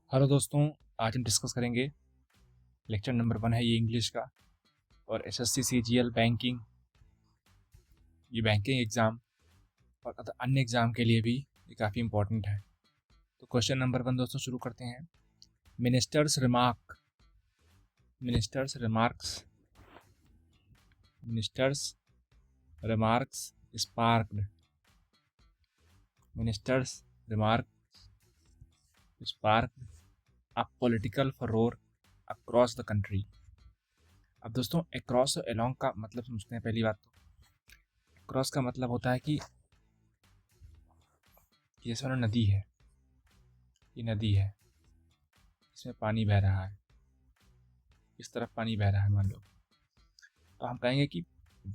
Hello दोस्तों, आज हम डिस्कस करेंगे। लेक्चर नंबर 1 है ये इंग्लिश का। और एसएससी सीजीएल बैंकिंग, ये बैंकिंग एग्ज़ाम और अन्य एग्ज़ाम के लिए भी ये काफ़ी इंपॉर्टेंट है। तो क्वेश्चन नंबर 1 दोस्तों शुरू करते हैं। Minister's remark minister's remarks minister's remarks sparked minister's remark sparked a political furore across the country. अब दोस्तों, अक्रॉस और अलोंग का मतलब समझते हैं। पहली बात तो क्रॉस का मतलब होता है कि जैसे ना नदी है, ये नदी है, इसमें पानी बह रहा है, इस तरफ पानी बह रहा है मान लो, तो हम कहेंगे कि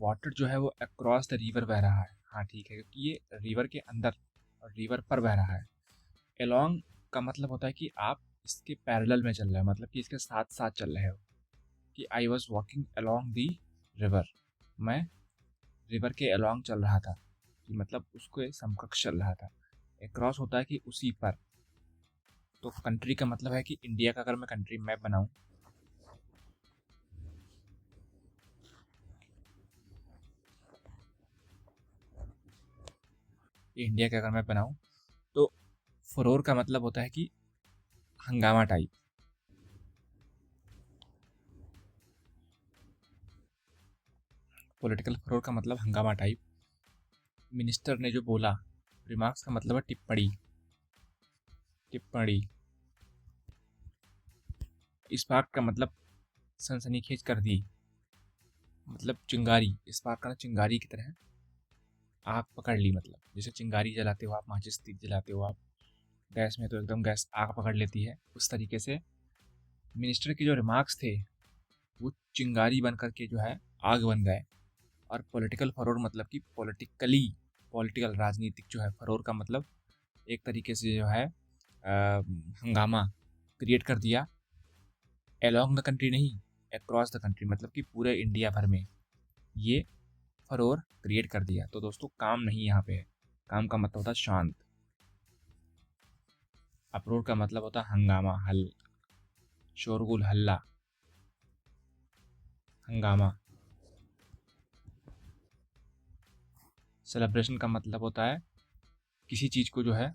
वाटर जो है वो अक्रॉस द रिवर बह रहा है। हाँ ठीक है, क्योंकि ये रिवर के अंदर और रिवर पर बह रहा है। अलोंग का मतलब होता है कि आप इसके पैरेलल में चल रहे हो, मतलब कि इसके साथ साथ चल रहे हो। कि I was walking along the river, मैं रिवर के अलोंग चल रहा था, कि मतलब उसके समकक्ष चल रहा था। अक्रॉस होता है कि उसी पर। तो कंट्री का मतलब है कि इंडिया का अगर मैं कंट्री मैप बनाऊं, इंडिया का अगर मैं बनाऊं, तो फरोर का मतलब होता है कि हंगामा टाइप। पॉलिटिकल फरोर का मतलब हंगामा टाइप। मिनिस्टर ने जो बोला, रिमार्क्स का मतलब है टिप्पणी। टिप्पणी। स्पार्क का मतलब सनसनीखेज कर दी, मतलब चिंगारी। स्पार्क का चिंगारी की तरह आग पकड़ ली, मतलब जैसे चिंगारी जलाते हो आप, माचिस तीज जलाते हो आप गैस में, तो एकदम गैस आग पकड़ लेती है, उस तरीके से मिनिस्टर के जो रिमार्क्स थे वो चिंगारी बन करके जो है आग बन गए। और पॉलिटिकल फरोर मतलब कि पॉलिटिकल राजनीतिक जो है, फरोर का मतलब एक तरीके से जो है हंगामा क्रिएट कर दिया। अलोंग द कंट्री नहीं, अक्रॉस द कंट्री, मतलब कि पूरे इंडिया भर में ये फरोर क्रिएट कर दिया। तो दोस्तों, काम नहीं यहाँ पे है। काम का मतलब होता है शांत। अप्रोर का मतलब होता है हंगामा, शोरगुल, हल्ला, हंगामा। सेलिब्रेशन का मतलब होता है किसी चीज़ को जो है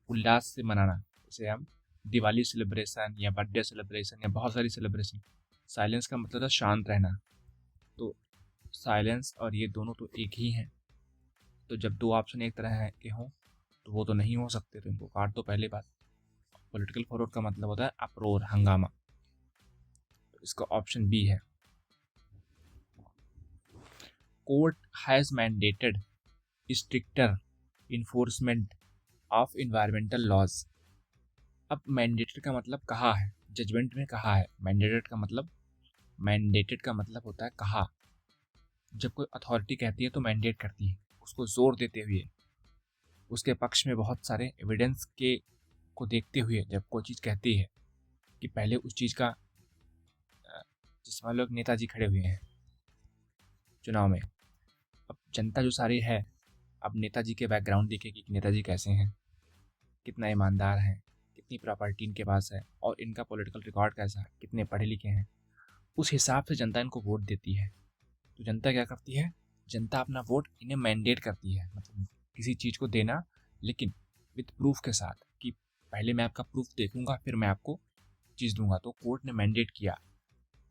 उल्लास से मनाना। जैसे हम दिवाली सेलिब्रेशन या बर्थडे सेलिब्रेशन या बहुत सारी सेलिब्रेशन। साइलेंस का मतलब है शांत रहना। तो साइलेंस और ये दोनों तो एक ही हैं। तो जब दो ऑप्शन एक तरह है के हों, तो वो तो नहीं हो सकते, तो इनको काट दो। पहले बात, पॉलिटिकल फॉरवर्ड का मतलब होता है अप्रोर, हंगामा। तो इसका ऑप्शन बी है। Court has mandated stricter enforcement of environmental laws. अब मैंडेटेड का मतलब कहा है, जजमेंट में कहा है। मैंडेटेड का मतलब होता है कहा। जब कोई अथॉरिटी कहती है तो मैंडेट करती है, उसको जोर देते हुए, उसके पक्ष में बहुत सारे एविडेंस के को देखते हुए जब कोई चीज़ कहती है कि पहले उस चीज़ का, जिसमें लोग नेताजी खड़े हुए हैं चुनाव में। अब जनता जो सारी है, अब नेताजी के बैकग्राउंड देखे कि नेताजी कैसे हैं, कितना ईमानदार हैं, कितनी प्रॉपर्टी इनके पास है, और इनका पॉलिटिकल रिकॉर्ड कैसा है, कितने पढ़े लिखे हैं। उस हिसाब से जनता इनको वोट देती है। तो जनता क्या करती है, जनता अपना वोट इन्हें मैंडेट करती है, मतलब किसी चीज़ को देना, लेकिन विद प्रूफ के साथ, कि पहले मैं आपका प्रूफ देखूंगा फिर मैं आपको चीज़ दूंगा। तो कोर्ट ने मैंडेट किया।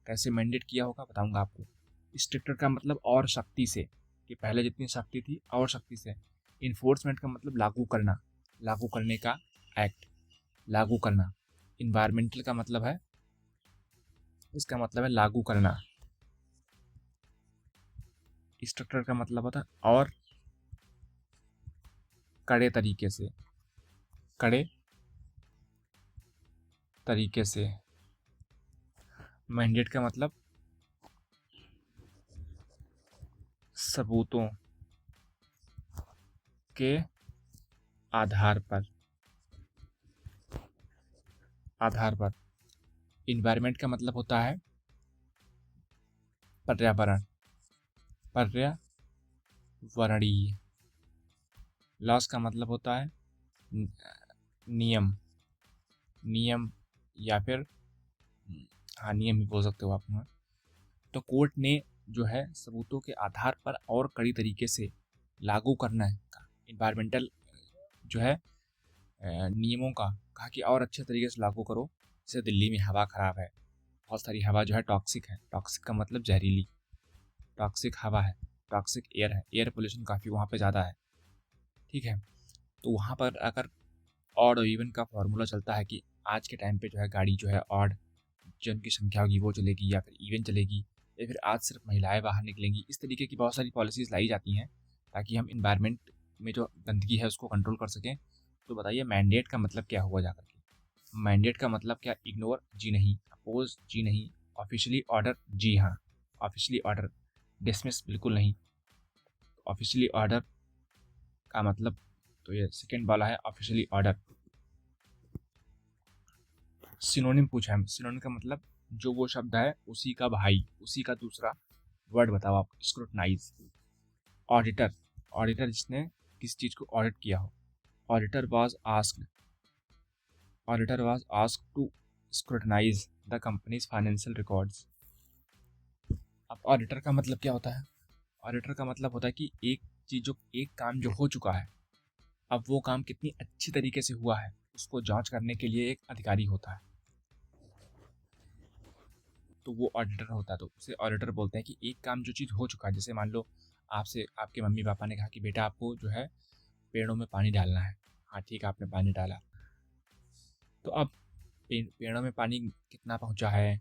कैसे मैंडेट किया होगा बताऊंगा आपको। स्ट्रिक्टर का मतलब और शक्ति से, कि पहले जितनी शक्ति थी और शक्ति से। इन्फोर्समेंट का मतलब लागू करना, लागू करने का एक्ट, लागू करना। इन्वायरमेंटल का मतलब है, इसका मतलब है लागू करना। स्ट्रक्चर का मतलब होता है और कड़े तरीके से, कड़े तरीके से। मैंडेट का मतलब सबूतों के आधार पर, आधार पर। इन्वायरमेंट का मतलब होता है पर्यावरण, पर्यावरणीय। लॉस का मतलब होता है नियम, नियम या फिर हाँ नियम ही बोल सकते हो आप। तो कोर्ट ने जो है सबूतों के आधार पर और कड़ी तरीके से लागू करना है इन्वायरमेंटल जो है नियमों का, कहा कि और अच्छे तरीके से लागू करो। जैसे दिल्ली में हवा ख़राब है, बहुत सारी हवा जो है टॉक्सिक है, टॉक्सिक का मतलब जहरीली, टॉक्सिक हवा है, टॉक्सिक एयर है, एयर पोल्यूशन काफ़ी वहाँ पे ज़्यादा है, ठीक है। तो वहाँ पर अगर ऑड और इवन का फॉर्मूला चलता है कि आज के टाइम पे जो है गाड़ी जो है ऑड जन की संख्या होगी वो चलेगी या फिर इवन चलेगी, या फिर आज सिर्फ महिलाएं बाहर निकलेंगी, इस तरीके की बहुत सारी पॉलिसीज़ लाई जाती हैं ताकि हम इन्वायरमेंट में जो गंदगी है उसको कंट्रोल कर सकें। तो बताइए मैंडेट का मतलब क्या हुआ जाकर के? मैंडेट का मतलब क्या? इग्नोर जी नहीं, अपोज जी नहीं, ऑफिशियली ऑर्डर जी हाँ, ऑफिशियली ऑर्डर, डिसमिस बिल्कुल नहीं। ऑफिशियली ऑर्डर का मतलब तो ये सेकेंड वाला है ऑफिशियली ऑर्डर। सिनोनिम पूछा है, सिनोनिम का मतलब जो वो शब्द है उसी का भाई, उसी का दूसरा वर्ड बताओ आप। स्क्रूटनाइज, ऑडिटर, ऑडिटर जिसने किसी चीज़ को ऑडिट किया हो। Auditor was asked, auditor was asked to scrutinize the company's financial records. अब ऑडिटर का मतलब क्या होता है? ऑडिटर का मतलब होता है कि एक चीज़ जो एक काम जो हो चुका है, अब वो काम कितनी अच्छी तरीके से हुआ है उसको जांच करने के लिए एक अधिकारी होता है, तो वो ऑडिटर होता है। तो उसे ऑडिटर बोलते हैं कि एक काम जो चीज़ हो चुका है, जैसे मान लो आपसे आपके मम्मी पापा ने कहा कि बेटा आपको जो है पेड़ों में पानी डालना है, हाँ ठीक है आपने पानी डाला, तो अब पेड़ों में पानी कितना पहुंचा है,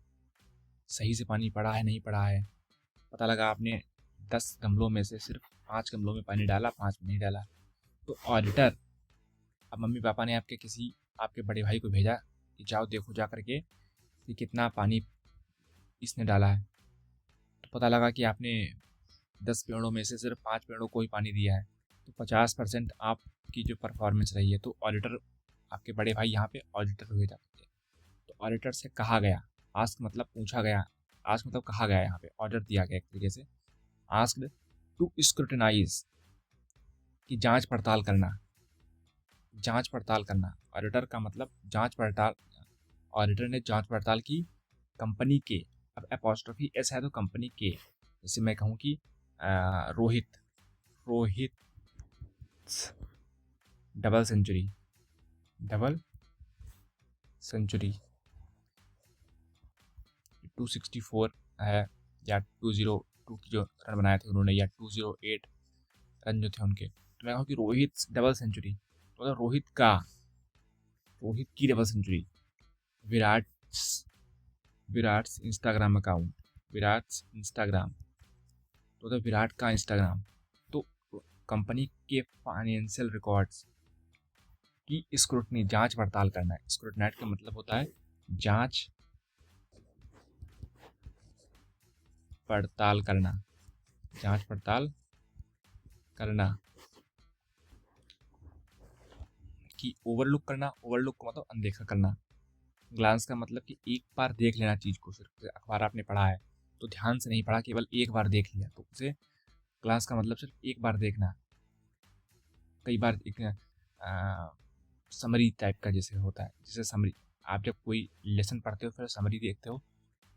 सही से पानी पड़ा है नहीं पड़ा है, पता लगा आपने 10 गमलों में से सिर्फ 5 गमलों में पानी डाला, 5 में नहीं डाला। तो ऑडिटर, अब मम्मी पापा ने आपके किसी आपके बड़े भाई को भेजा कि जाओ देखो जा करके कि कितना पानी इसने डाला है, तो पता लगा कि आपने 10 पेड़ों में से सिर्फ 5 पेड़ों को ही पानी दिया है, तो 50% आपकी जो परफॉर्मेंस रही है। तो ऑडिटर, आपके बड़े भाई यहाँ पे ऑडिटर हुए जाते हैं। तो ऑडिटर से कहा गया, आस्क मतलब पूछा गया, आस्क मतलब कहा गया, यहाँ पे ऑर्डर दिया गया एक तरीके से, आस्क्ड टू स्क्रूटनाइज की जांच पड़ताल करना, जांच पड़ताल करना। ऑडिटर का मतलब जांच पड़ताल, ऑडिटर ने जांच पड़ताल की कंपनी के, अब एपोस्ट्रोफी एस है तो कंपनी के, जैसे मैं कहूँ कि Rohit, Rohit double century, double century 264 है, या 202 की जो रन बनाए थे उन्होंने, या 208 रन जो थे उनके, तो मैं कहूँ कि रोहित डबल सेंचुरी, तो मतलब रोहित का, रोहित की double century. Virat, Virat Instagram account, Virat Instagram, तो विराट का इंस्टाग्राम, तो कंपनी के फाइनेंशियल रिकॉर्ड्स की स्क्रूटनी, जांच पड़ताल करना है। स्क्रूटनाइट का मतलब होता है जांच पड़ताल करना, जांच पड़ताल करना, कि ओवरलुक करना, ओवरलुक का मतलब अनदेखा करना। ग्लांस का मतलब कि एक बार देख लेना चीज़ को, सिर्फ अखबार आपने पढ़ा है तो ध्यान से नहीं पढ़ा, केवल एक बार देख लिया, तो उसे ग्लांस का मतलब सिर्फ एक बार देखना। कई बार एक समरी टाइप का जैसे होता है, जैसे समरी, आप जब कोई लेसन पढ़ते हो फिर समरी देखते हो,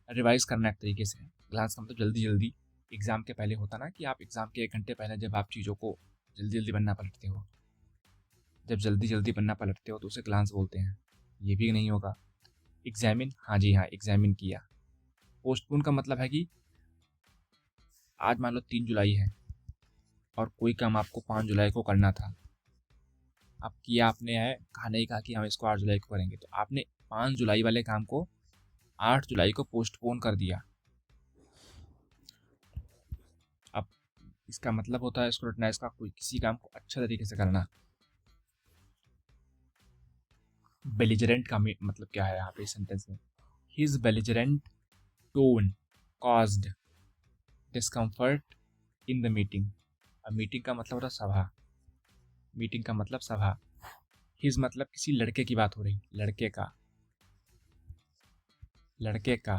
रिवाइज करना एक तरीके से। ग्लांस का मतलब जल्दी जल्दी, एग्ज़ाम के पहले होता ना कि आप एग्ज़ाम के 1 घंटे पहले जब आप चीज़ों को जल्दी जल्दी बनना पलटते हो, जब जल्दी जल्दी बनना पलटते हो तो उसे ग्लांस बोलते हैं। ये भी नहीं होगा। एग्जामिन, हाँ जी हाँ एग्जामिन किया। पोस्टपोन का मतलब है कि आज मान लो 3 जुलाई है और कोई काम आपको 5 जुलाई को करना था, अब किया आपने है, कहा नहीं कहा कि हम इसको 8 जुलाई को करेंगे, तो आपने 5 जुलाई वाले काम को 8 जुलाई को पोस्टपोन कर दिया। अब इसका मतलब होता है स्क्रूटनाइज का कोई किसी काम को अच्छा तरीके से करना। बेलिजरेंट का मतलब क्या है यहाँ पे सेंटेंस में? His belligerent tone caused discomfort in the meeting. अब मीटिंग का मतलब होता है सभा, मीटिंग का मतलब सभा। हिज मतलब किसी लड़के की बात हो रही, लड़के का, लड़के का।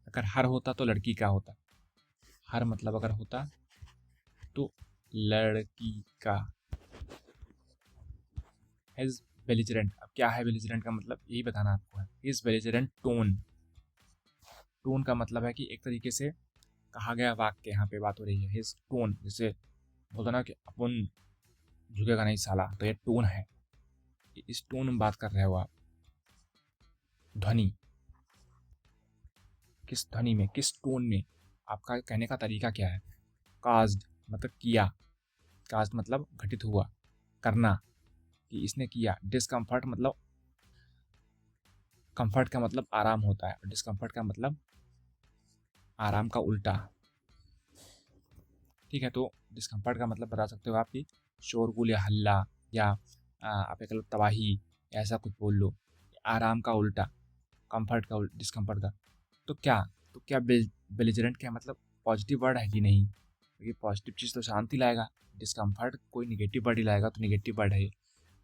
अगर हर होता तो लड़की का होता, हर मतलब अगर होता तो लड़की का। His belligerent. अब क्या है बेलिजरेंट का मतलब, यही बताना आपको है। Is belligerent tone. टोन का मतलब है कि एक तरीके से कहा गया वाक्य, यहाँ पे बात हो रही है हिज टोन, जैसे बोलता ना कि अपन झुकेगा नहीं साला, तो ये टोन है। इस टोन में बात कर रहे हो आप। ध्वनि, किस ध्वनि में, किस टोन में, आपका कहने का तरीका क्या है। काज्ड मतलब किया, काज्ड मतलब घटित हुआ, करना, कि इसने किया। डिस्कम्फर्ट मतलब, कंफर्ट का मतलब आराम होता है, और डिस्कम्फर्ट का मतलब आराम का उल्टा। ठीक है, तो डिस्कम्फर्ट का मतलब बता सकते हो आप कि शोरगुल या हल्ला, या आप एक तबाही, ऐसा कुछ बोल लो। आराम का उल्टा, कंफर्ट का डिस्कम्फर्ट का। तो क्या, बेलिजरेंट क्या मतलब पॉजिटिव वर्ड है कि नहीं, क्योंकि पॉजिटिव चीज़ तो शांति लाएगा। डिस्कम्फर्ट कोई निगेटिव वर्ड ही लाएगा, तो निगेटिव वर्ड है ये।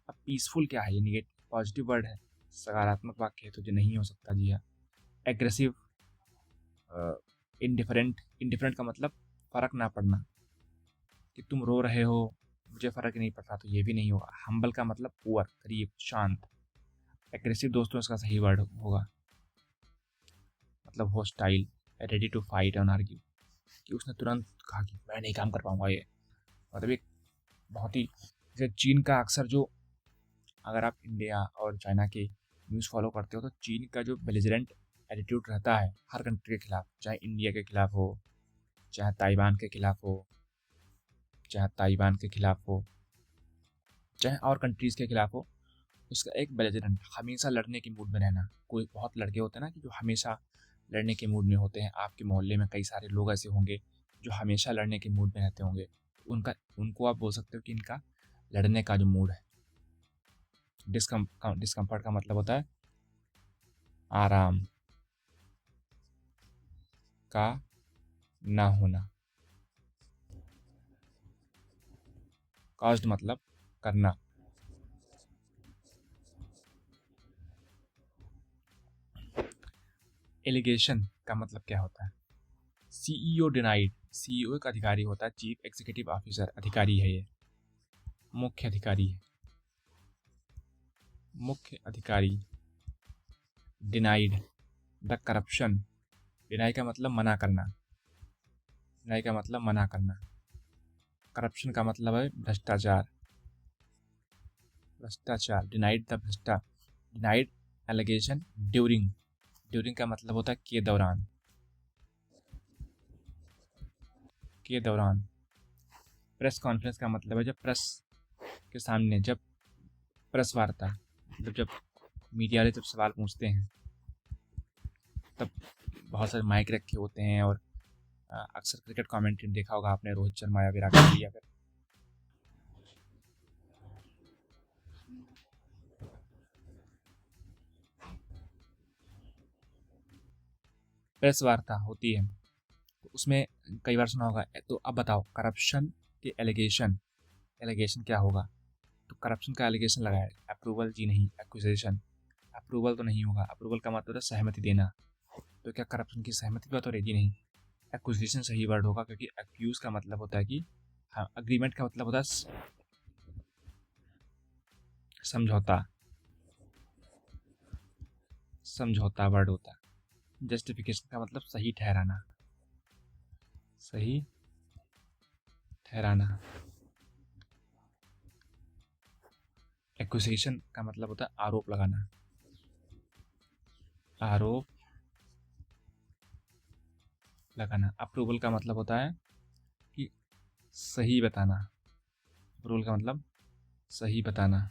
अब पीसफुल क्या है, ये निगेटिव पॉजिटिव वर्ड है, सकारात्मक वाक्य है, तो जो नहीं हो सकता जी हाँ। एग्रेसिव, इंडिफरेंट, इंडिफरेंट का मतलब फ़र्क ना पड़ना, कि तुम रो रहे हो मुझे फ़र्क नहीं पड़ रहा, तो ये भी नहीं होगा। हम्बल का मतलब पुअर, गरीब, शांत। एग्रेसिव दोस्तों इसका सही वर्ड होगा, मतलब hostile, ready to fight and argue, कि उसने तुरंत कहा कि मैं नहीं काम कर पाऊंगा ये। मतलब एक बहुत ही, जैसे चीन का अक्सर जो, अगर आप इंडिया और चाइना के न्यूज़ फॉलो करते हो, तो चीन का जो बेलिजरेंट एटीट्यूड रहता है हर कंट्री के खिलाफ, चाहे इंडिया के खिलाफ हो, चाहे ताइवान के खिलाफ हो, चाहे ताइवान के खिलाफ हो, चाहे और कंट्रीज़ के खिलाफ हो, उसका एक बेलिजरेंट, हमेशा लड़ने के मूड में रहना। कोई बहुत लड़के होते हैं ना, कि जो हमेशा लड़ने के मूड में होते हैं। आपके मोहल्ले में कई सारे लोग ऐसे होंगे जो हमेशा लड़ने के मूड में रहते होंगे, उनको आप बोल सकते हो कि इनका लड़ने का जो मूड है। डिस्कम्फर्ट का मतलब होता है आराम का ना होना। कॉज्ड मतलब करना। एलिगेशन का मतलब क्या होता है। सीईओ डिनाइड, सीईओ एक अधिकारी होता है, चीफ एग्जीक्यूटिव ऑफिसर, अधिकारी है ये, मुख्य अधिकारी है, मुख्य अधिकारी। डिनाइड द करप्शन, डिनाई का मतलब मना करना, डिनाई का मतलब मना करना। करप्शन का मतलब है भ्रष्टाचार, भ्रष्टाचार। Denied the denied allegation during, during का मतलब होता है के दौरान, के दौरान। प्रेस कॉन्फ्रेंस का मतलब है जब प्रेस के सामने, जब प्रेस वार्ता, मतलब जब मीडिया वाले जब सवाल पूछते हैं, तब बहुत सारे माइक रखे होते हैं, और अक्सर क्रिकेट कमेंट्री देखा होगा आपने, रोहित शर्मा या विराट कोहली, या फिर प्रेस वार्ता होती है, तो उसमें कई बार सुना होगा। तो अब बताओ करप्शन के एलिगेशन, एलिगेशन क्या होगा। तो करप्शन का एलिगेशन लगाया, अप्रूवल जी नहीं, एक्विजिशन। अप्रूवल तो नहीं होगा, अप्रूवल का मतलब है सहमति देना, तो क्या करप्शन की सहमति की बात हो रही जी नहीं। एक्विजिशन सही वर्ड होगा, क्योंकि एक्यूज का मतलब होता है कि, हाँ, अग्रीमेंट का मतलब होता है समझौता, समझौता वर्ड होता है। जस्टिफिकेशन का मतलब सही ठहराना, सही ठहराना। एक्विजिशन का मतलब होता है आरोप लगाना, आरोप लगाना। अप्रूवल का मतलब होता है कि सही बताना, अप्रूवल का मतलब सही बताना।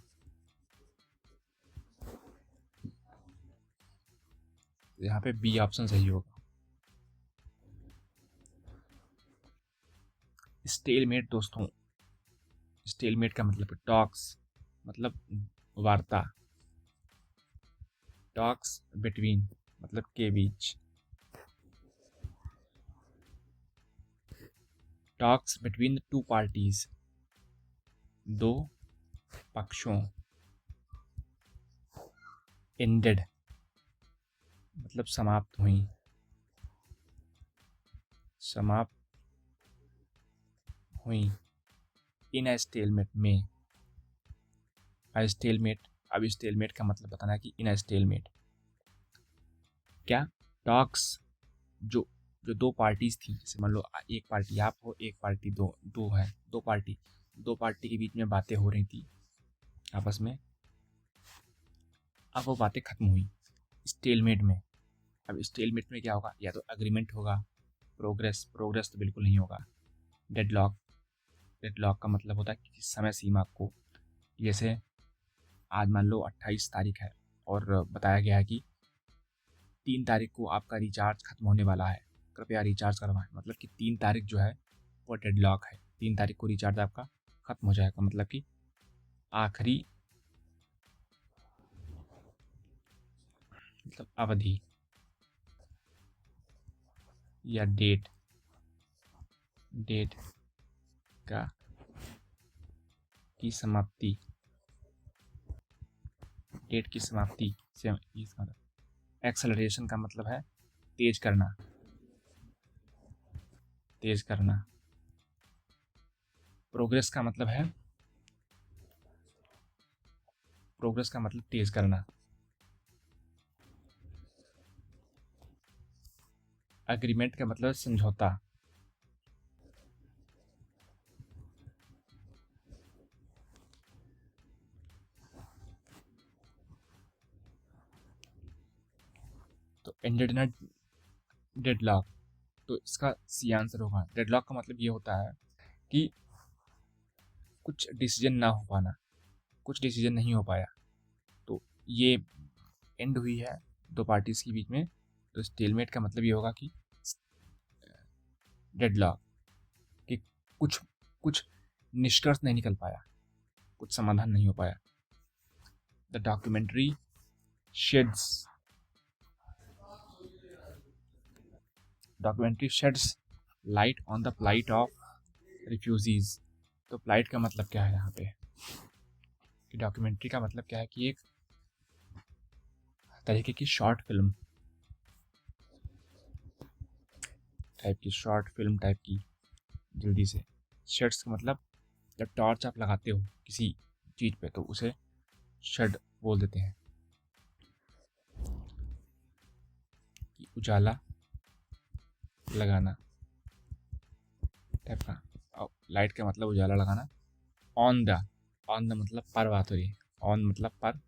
यहाँ पे बी ऑप्शन सही होगा। स्टेलमेट दोस्तों, स्टेलमेट का मतलब टॉक्स, मतलब वार्ता, टॉक्स बिटवीन मतलब के बीच, टॉक्स बिटवीन टू पार्टीज, दो पक्षों। एंडेड मतलब समाप्त हुई, समाप्त हुई। इन अ स्टेलमेट में, अ स्टेलमेट अब स्टेलमेट का मतलब बताना है कि इन अ स्टेलमेट क्या टॉक्स जो जो दो पार्टीज थी, जैसे मान लो एक पार्टी आप हो, एक पार्टी दो दो है, दो पार्टी के बीच में बातें हो रही थी आपस में। अब वो बातें खत्म हुई स्टेलमेट में। अब स्टेलमेट में क्या होगा, या तो अग्रीमेंट होगा, प्रोग्रेस तो बिल्कुल नहीं होगा। डेडलॉक, डेडलॉक का मतलब होता है किसी समय सीमा को, जैसे आज मान लो 28 तारीख है और बताया गया है कि 3 तारीख को आपका रिचार्ज खत्म होने वाला है, कृपया रिचार्ज करवाएं। मतलब कि 3 तारीख जो है वो डेडलॉक है, 3 तारीख को रिचार्ज आपका खत्म हो जाएगा, मतलब कि आखिरी मतलब अवधि या डेट का की समाप्ति, डेट की समाप्ति से इसका मतलब एक्सेलरेशन का मतलब है तेज करना, तेज करना। प्रोग्रेस का मतलब है, प्रोग्रेस का मतलब तेज करना। एग्रीमेंट का मतलब समझौता। तो एंडेड ना डेडलॉक, तो इसका सी आंसर होगा। डेडलॉक का मतलब ये होता है कि कुछ डिसीजन ना हो पाना, कुछ डिसीजन नहीं हो पाया, तो ये एंड हुई है दो पार्टीज के बीच में। तो स्टेलमेट का मतलब ये होगा कि डेडलॉक, कि कुछ कुछ निष्कर्ष नहीं निकल पाया, कुछ समाधान नहीं हो पाया। The documentary shades, documentary shades light on the plight of refugees. तो plight का मतलब क्या है यहाँ पे, कि डॉक्यूमेंट्री का मतलब क्या है कि एक तरीके की शॉर्ट फिल्म टाइप की, शॉर्ट फिल्म टाइप की, जल्दी से। शेड्स का मतलब जब टॉर्च आप लगाते हो किसी चीज़ पे तो उसे शेड बोल देते हैं, कि उजाला लगाना टाइप का। और लाइट का मतलब उजाला लगाना। ऑन द, ऑन द मतलब पर बात हो रही है, ऑन मतलब पर,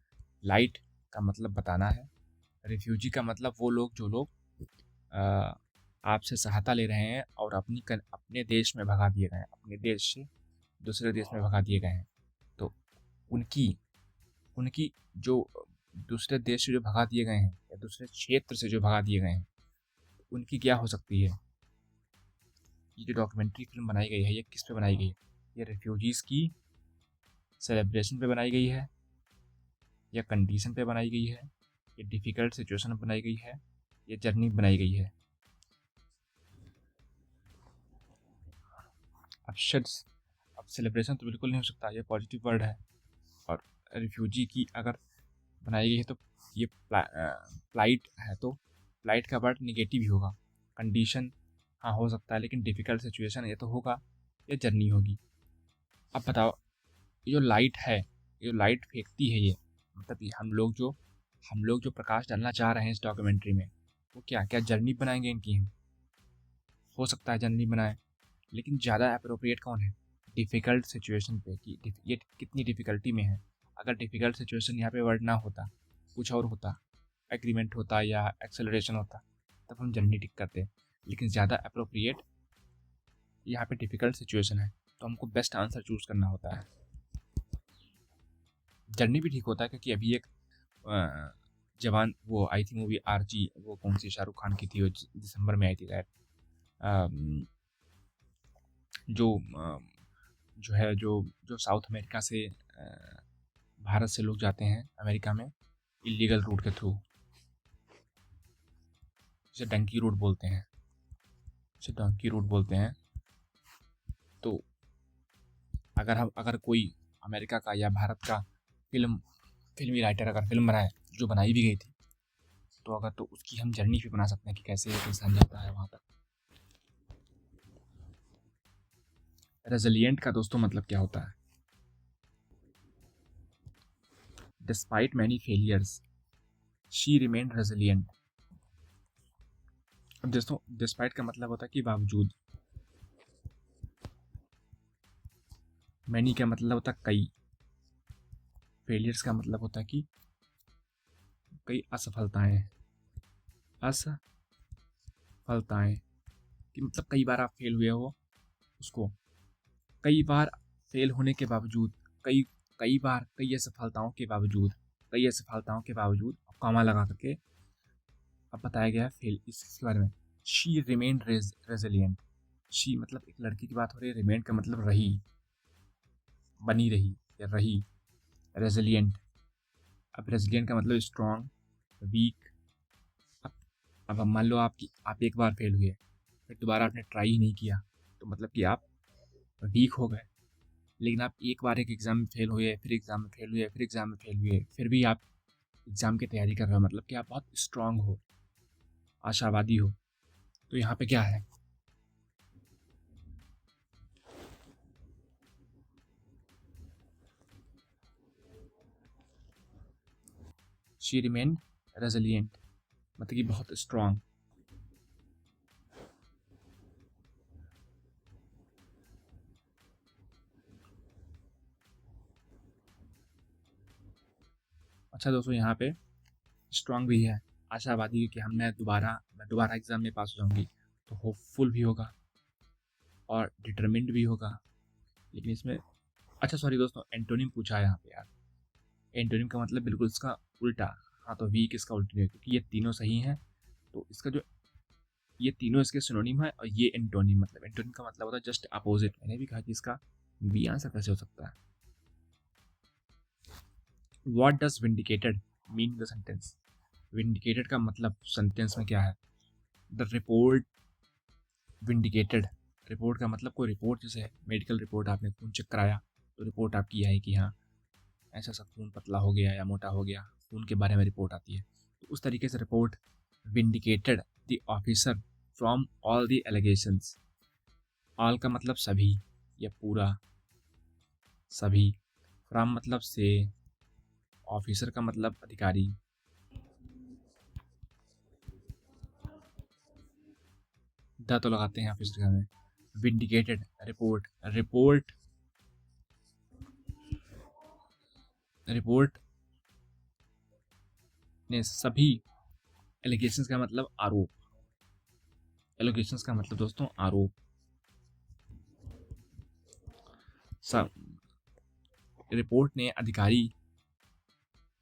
लाइट का मतलब बताना है। रिफ्यूजी का मतलब वो लोग जो लोग आपसे सहायता ले रहे हैं और अपने देश में भगा दिए गए हैं, अपने देश से दूसरे देश में भगा दिए गए हैं, तो उनकी उनकी जो दूसरे देश से जो भगा दिए गए हैं या दूसरे क्षेत्र से जो भगा दिए गए हैं, उनकी क्या हो सकती है। ये जो डॉक्यूमेंट्री फिल्म बनाई गई है ये किस पे बनाई गई है, ये रिफ्यूजीज़ की सेलिब्रेशन पे बनाई गई है, या कंडीशन पे बनाई गई है, या डिफ़िकल्ट सिचुएशन बनाई गई है, या जर्नी बनाई गई है। अब शड्स, अब सेलिब्रेशन तो बिल्कुल नहीं हो सकता, ये पॉजिटिव वर्ड है। और रिफ्यूजी की अगर बनाई गई है तो ये प्लाइट है, तो प्लाइट का वर्ड निगेटिव ही होगा। कंडीशन हाँ हो सकता है, लेकिन डिफ़िकल्ट सिचुएशन ये तो होगा, या जर्नी होगी। अब बताओ, ये जो लाइट है, ये जो लाइट फेंकती है ये, मतलब ये हम लोग जो प्रकाश डालना चाह रहे हैं इस डॉक्यूमेंट्री में, वो क्या क्या जर्नी बनाएंगे इनकी हम। हो सकता है जर्नी बनाए, लेकिन ज़्यादा अप्रोप्रिएट कौन है, डिफ़िकल्ट सिचुएशन पे, कि ये कितनी डिफ़िकल्टी में है। अगर डिफ़िकल्ट सिचुएशन यहाँ पे वर्ड ना होता, कुछ और होता, एग्रीमेंट होता या एक्सेलरेशन होता, तब हम जर्नी टिक करते। लेकिन ज़्यादा अप्रोप्रिएट यहाँ पे डिफ़िकल्ट सिचुएशन है, तो हमको बेस्ट आंसर चूज़ करना होता है। जर्नी भी ठीक होता है, क्योंकि अभी एक जवान वो आई थी मूवी आरजी, वो कौन सी शाहरुख खान की थी, वो दिसंबर में आई थी शायद, जो जो है जो जो साउथ अमेरिका से भारत से लोग जाते हैं अमेरिका में इलीगल रूट के थ्रू, जिसे डंकी रूट बोलते हैं, जिसे डंकी रूट बोलते हैं। तो अगर कोई अमेरिका का या भारत का फिल्मी राइटर अगर फिल्म बनाए, जो बनाई भी गई थी, तो अगर तो उसकी हम जर्नी भी बना सकते हैं कि कैसे एक इंसान जाता है वहाँ तक। रेजिलिएंट का दोस्तों मतलब क्या होता है, despite many failures she remain resilient. अब दोस्तों डिस्पाइट का मतलब होता है कि बावजूद, मैनी का मतलब होता है कई, फेलियर्स का मतलब होता है कि कई असफलताएं, असफलताएं कि मतलब कई बार आप फेल हुए हो, उसको कई बार फेल होने के बावजूद, कई कई बार कई असफलताओं के बावजूद, कई असफलताओं के बावजूद कॉमा लगा करके अब बताया गया है फेल इसके बारे में। शी रिमेन रेजिलियंट, शी मतलब एक लड़की की बात हो रही है, रिमेन का मतलब रही, बनी रही या रही, रेजिलियंट। अब रेजिलियंट का मतलब स्ट्रॉन्ग, वीक। अब मान लो आप एक बार फेल हुए, फिर दोबारा आपने ट्राई ही नहीं किया, तो मतलब कि आप वीक हो गए। लेकिन आप एक बार एक एग्ज़ाम में फेल हुए, फिर एग्ज़ाम में फेल हुए, फिर एग्ज़ाम में फेल हुए, फिर भी आप एग्ज़ाम की तैयारी कर रहे हो, मतलब कि आप बहुत स्ट्रांग हो, आशावादी हो। तो यहाँ पे क्या है, शी रिमेन रेजिलियंट, मतलब कि बहुत स्ट्रांग। अच्छा दोस्तों, यहाँ पे स्ट्रांग भी है, आशावादी कि मैं दोबारा एग्ज़ाम में पास हो जाऊँगी, तो होपफुल भी होगा और डिटरमिन्ड भी होगा। लेकिन इसमें अच्छा सॉरी दोस्तों, एंटोनिम पूछा है यहाँ पे यार। एंटोनिम का मतलब बिल्कुल इसका उल्टा। हाँ, तो वीक इसका उल्टा है, क्योंकि ये तीनों सही हैं, तो इसका जो ये तीनों इसके सिनोनिम है, और ये एंटोनिम, मतलब एंटोनिम का मतलब होता है जस्ट अपोजिट। मैंने भी कहा कि इसका बी आंसर कैसे हो सकता है। What does vindicated mean the sentence, vindicated का मतलब सेंटेंस में क्या है। द रिपोर्ट विंडिकेटेड, रिपोर्ट का मतलब कोई रिपोर्ट, जैसे मेडिकल रिपोर्ट, आपने खून चेक कराया तो रिपोर्ट आपकी है कि हाँ ऐसा सा खून पतला हो गया या मोटा हो गया, खून के बारे में रिपोर्ट आती है, तो उस तरीके से report vindicated the officer from all the allegations. All का मतलब सभी या पूरा, सभी। फ्रॉम मतलब से, ऑफिसर का मतलब अधिकारी, द तो लगाते हैं ऑफिसर में। विंडिकेटेड रिपोर्ट, रिपोर्ट रिपोर्ट ने सभी, एलिगेशंस का मतलब आरोप, एलिगेशंस का मतलब दोस्तों आरोप, सब रिपोर्ट ने अधिकारी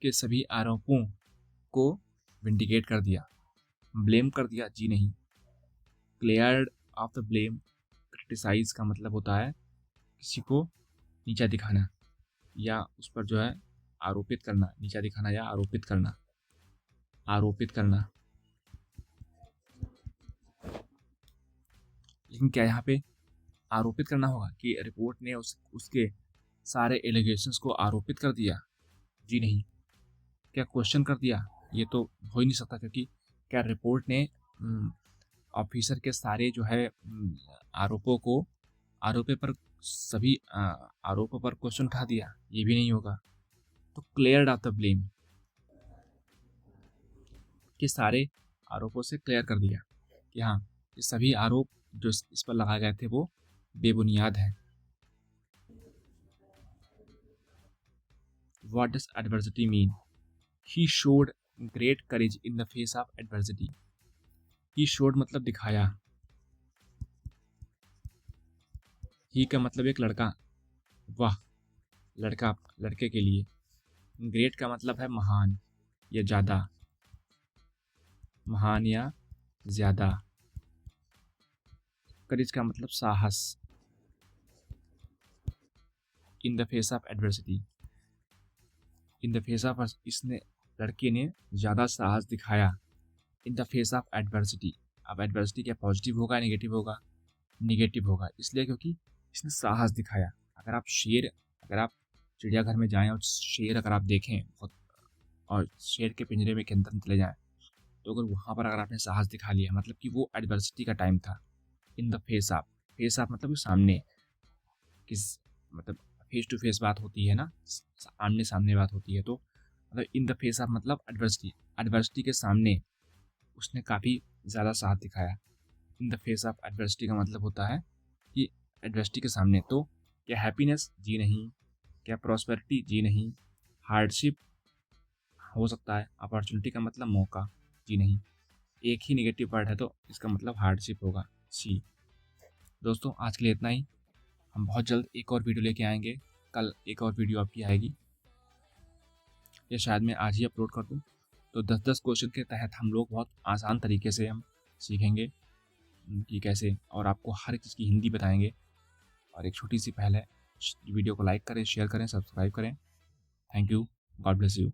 के सभी आरोपों को विंडिकेट कर दिया, ब्लेम कर दिया जी नहीं। Cleared off the blame, criticize का मतलब होता है किसी को नीचा दिखाना, या उस पर जो है आरोपित करना, नीचा दिखाना या आरोपित करना, आरोपित करना। लेकिन क्या यहाँ पे आरोपित करना होगा कि रिपोर्ट ने उसके सारे एलिगेशंस को आरोपित कर दिया, जी नहीं। क्या क्वेश्चन कर दिया, ये तो हो ही नहीं सकता, क्योंकि क्या रिपोर्ट ने ऑफिसर के सारे जो है आरोपों को, आरोपे पर सभी आरोपों पर क्वेश्चन उठा दिया, ये भी नहीं होगा। तो क्लियर्ड ऑफ द ब्लेम, कि सारे आरोपों से क्लियर कर दिया कि हाँ ये सभी आरोप जो इस पर लगाए गए थे वो बेबुनियाद हैं। What does adversity mean, he showed great courage in the face of adversity. He showed मतलब दिखाया, ही का मतलब एक लड़का, वाह, लड़का, लड़के के लिए। ग्रेट का मतलब है महान या ज़्यादा, महान या ज़्यादा। करेज का मतलब साहस, in the face of adversity, in the face of, इसने, लड़के ने ज़्यादा साहस दिखाया in the face of adversity. अब एडवर्सिटी क्या पॉजिटिव होगा नेगेटिव होगा, नेगेटिव होगा, इसलिए क्योंकि इसने साहस दिखाया। अगर आप चिड़ियाघर में जाएं और शेर अगर आप देखें बहुत, और शेर के पिंजरे में के अंदर चले जाएं, तो अगर वहाँ पर अगर आपने साहस दिखा लिया, मतलब कि वो एडवर्सिटी का टाइम था। In the face of, face of मतलब सामने, किस मतलब फेस टू फेस बात होती है ना, आमने सामने बात होती है, तो मतलब इन द फेस ऑफ मतलब एडवर्सिटी, एडवर्सिटी के सामने उसने काफ़ी ज़्यादा साथ दिखाया। In the face of adversity का मतलब होता है कि एडवर्सिटी के सामने तो क्या हैप्पीनेस जी नहीं, क्या प्रॉस्पेरिटी जी नहीं, हार्डशिप हो सकता है, अपॉर्चुनिटी का मतलब मौका जी नहीं। एक ही निगेटिव वर्ड है तो इसका मतलब हार्डशिप होगा सी। दोस्तों आज के लिए इतना ही। हम बहुत जल्द एक और वीडियो लेके आएंगे। कल एक और वीडियो आपकी आएगी, या शायद मैं आज ही अपलोड कर दूं। तो 10-10 क्वेश्चन के तहत हम लोग बहुत आसान तरीके से हम सीखेंगे कि कैसे, और आपको हर एक चीज़ की हिंदी बताएंगे। और एक छोटी सी पहल है, वीडियो को लाइक करें, शेयर करें, सब्सक्राइब करें। Thank you, God bless you.